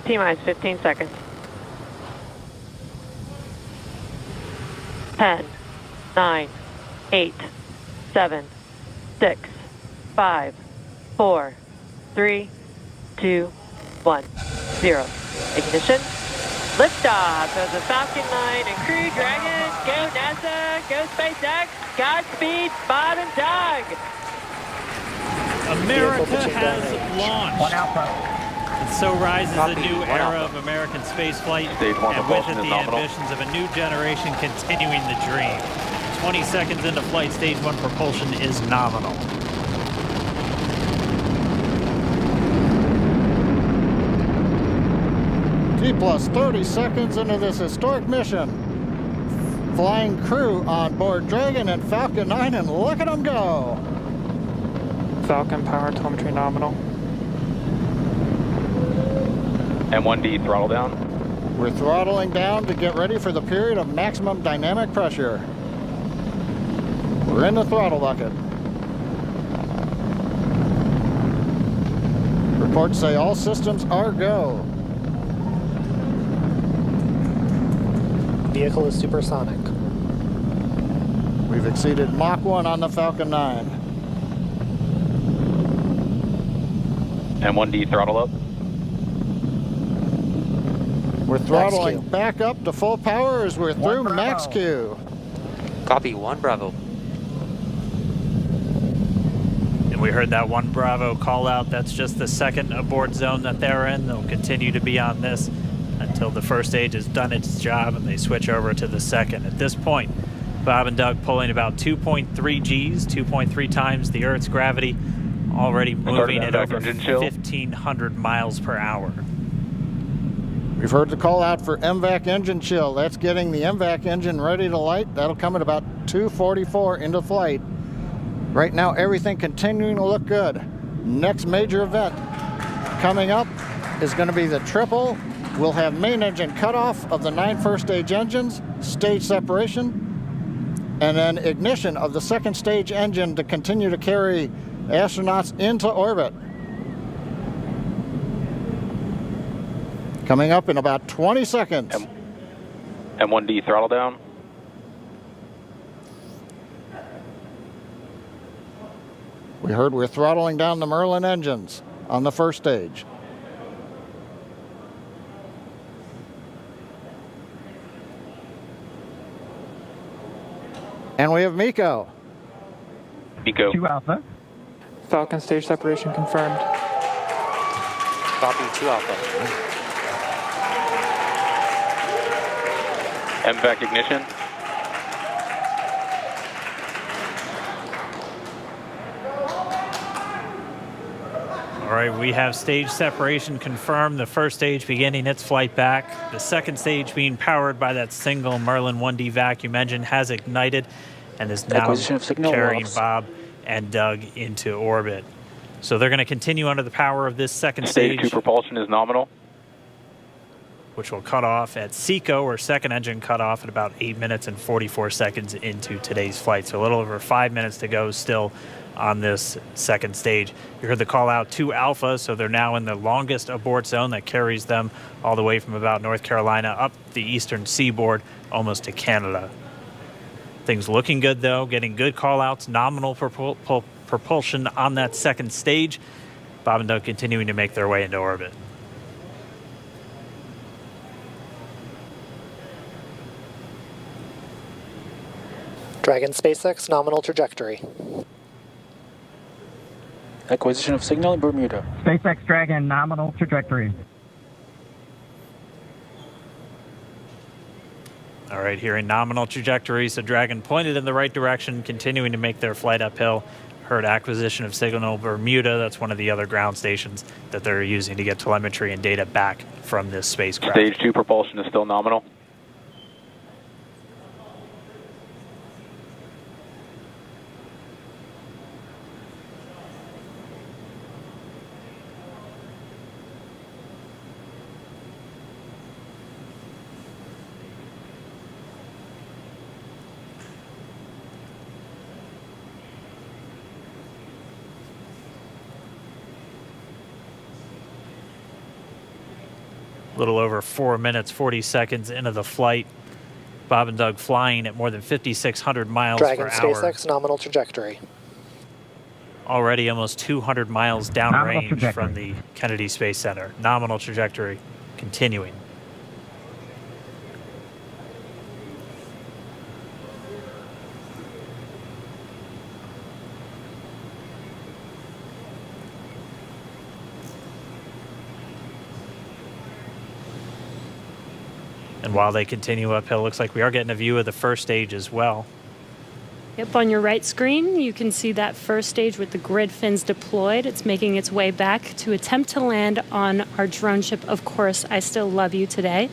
T-minus 15 seconds. 10, 9, 8, 7, 6, 5, 4, 3, 2, 1, 0. Ignition. Liftoff of the Falcon 9 and Crewdragon. Go NASA, go SpaceX. Godspeed, Bob and Doug. America has launched. One Alpha. And so rises a new era of American spaceflight, and with it the ambitions of a new generation continuing the dream. 20 seconds into flight, stage 1 propulsion is nominal. T plus 30 seconds into this historic mission. Flying crew on board Dragon and Falcon 9, and look at them go. Falcon power telemetry nominal. M1D throttle down. We're throttling down to get ready for the period of maximum dynamic pressure. We're in the throttle bucket. Reports say all systems are go. Vehicle is supersonic. We've exceeded Mach 1 on the Falcon 9. M1D throttle up. We're throttling back up to full power as we're through max Q. Copy, 1 Bravo. And we heard that 1 Bravo call out. That's just the second abort zone that they're in. They'll continue to be on this until the first stage has done its job and they switch over to the second. At this point, Bob and Doug pulling about 2.3 Gs, 2.3 times the Earth's gravity, already moving at over 1,500 miles per hour. We've heard the call out for MVAC engine chill. That's getting the MVAC engine ready to light. That'll come at about 2:44 into flight. Right now, everything continuing to look good. Next major event coming up is going to be the triple. We'll have main engine cutoff of the 9 first stage engines, stage separation, and then ignition of the second stage engine to continue to carry astronauts into orbit. Coming up in about 20 seconds. M1D throttle down. We heard we're throttling down the Merlin engines on the first stage. And we have MECO. MECO. 2 Alpha. Falcon stage separation confirmed. Copy, 2 Alpha. MVAC ignition. All right, we have stage separation confirmed. The first stage beginning its flight back. The second stage being powered by that single Merlin 1D vacuum engine has ignited and is now carrying Bob and Doug into orbit. So they're going to continue under the power of this second stage. Stage 2 propulsion is nominal. Which will cut off at SECO, or second engine cut off at about 8 minutes and 44 seconds into today's flight. So a little over 5 minutes to go still on this second stage. You heard the call out 2 Alpha, so they're now in the longest abort zone that carries them all the way from about North Carolina up the eastern seaboard almost to Canada. Things looking good though, getting good call outs, nominal propulsion on that second stage. Bob and Doug continuing to make their way into orbit. Dragon SpaceX nominal trajectory. Acquisition of signal in Bermuda. SpaceX Dragon nominal trajectory. All right, here in nominal trajectory, so Dragon pointed in the right direction, continuing to make their flight uphill. Heard acquisition of signal Bermuda. That's one of the other ground stations that they're using to get telemetry and data back from this spacecraft. Stage 2 propulsion is still nominal. A little over 4 minutes, 40 seconds into the flight. Bob and Doug flying at more than 5,600 miles Dragon per hour. SpaceX nominal trajectory. Already almost 200 miles Nominal downrange trajectory. from the Kennedy Space Center. Nominal trajectory continuing. And while they continue uphill, looks like we are getting a view of the first stage as well. Yep, on your right screen, you can see that first stage with the grid fins deployed. It's making its way back to attempt to land on our drone ship, Of Course, I Still Love You today.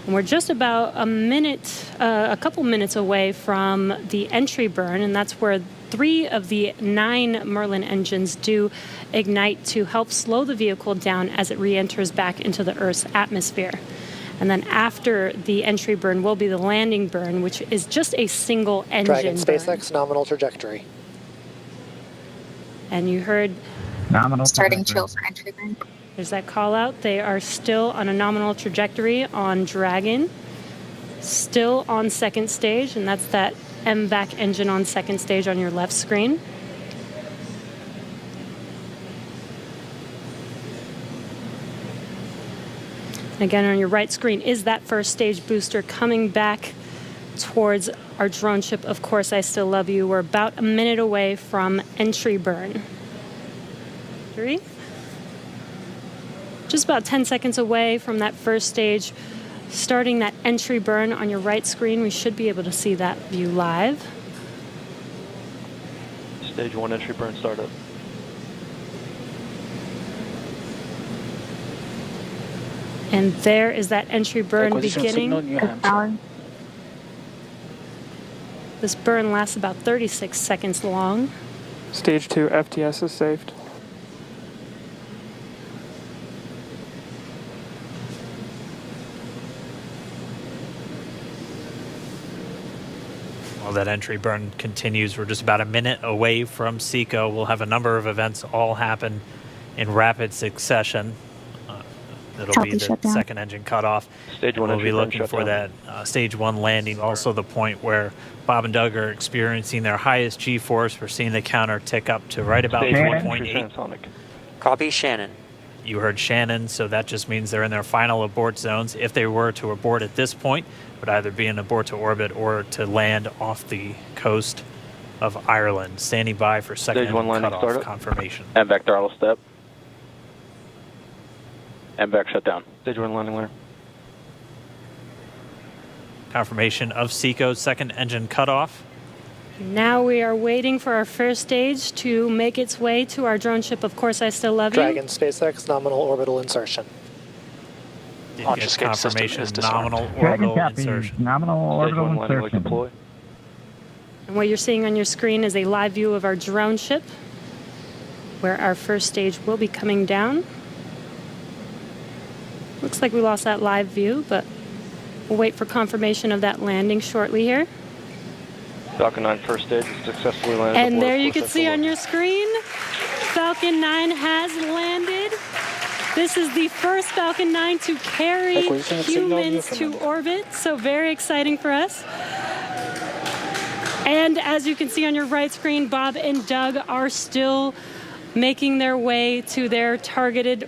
And we're just about a couple minutes away from the entry burn, and that's where 3 of the 9 Merlin engines do ignite to help slow the vehicle down as it re-enters back into the Earth's atmosphere. And then after the entry burn will be the landing burn, which is just a single engine Dragon burn. SpaceX nominal trajectory. And you heard Nominal Starting trajectory. chill for entry burn. there's that call out. They are still on a nominal trajectory on Dragon, still on second stage, and that's that MVAC engine on second stage on your left screen. Again, on your right screen is that first stage booster coming back towards our drone ship, Of Course, I Still Love You. We're about a minute away from entry burn. 3. Just about 10 seconds away from that first stage. Starting that entry burn on your right screen, we should be able to see that view live. Stage 1 entry burn startup. And there is that entry burn Acquisition of signal, beginning. New Hampshire. This burn lasts about 36 seconds long. Stage 2 FTS is saved. While that entry burn continues, we're just about a minute away from SECO. We'll have a number of events all happen in rapid succession. It'll Copy, be the shutdown. second engine cutoff. Stage 1 We'll entry be burn looking for shutdown. that stage 1 landing, also the point where Bob and Doug are experiencing their highest G-force. We're seeing the counter tick up to right about Stage 1 Shannon. entry 1.8. transonic. Copy, Shannon. You heard Shannon, so that just means they're in their final abort zones. If they were to abort at this point, it would either be an abort to orbit or to land off the coast of Ireland. Standing by for second Stage 1 engine landing cutoff startup. confirmation. MVAC throttle step. MVAC shutdown. Stage 1 landing layer. Confirmation of SECO's second engine cutoff. Now we are waiting for our first stage to make its way to our drone ship, Of Course, I Still Love You. Dragon SpaceX nominal orbital insertion. Did Launch get escape system confirmation is disarmed. nominal Dragon orbital copies. insertion. Nominal Stage orbital 1 landing leg insertion. deploy. And what you're seeing on your screen is a live view of our drone ship, where our first stage will be coming down. Looks like we lost that live view, but we'll wait for confirmation of that landing shortly here. Falcon 9 first stage is successfully landed. And aboard there you Of can Course I see Still on Love your screen, Falcon 9 has landed. This is the first Falcon 9 to carry Acquisition of signal, humans to Newfoundland. orbit, so very exciting for us. And as you can see on your right screen, Bob and Doug are still making their way to their targeted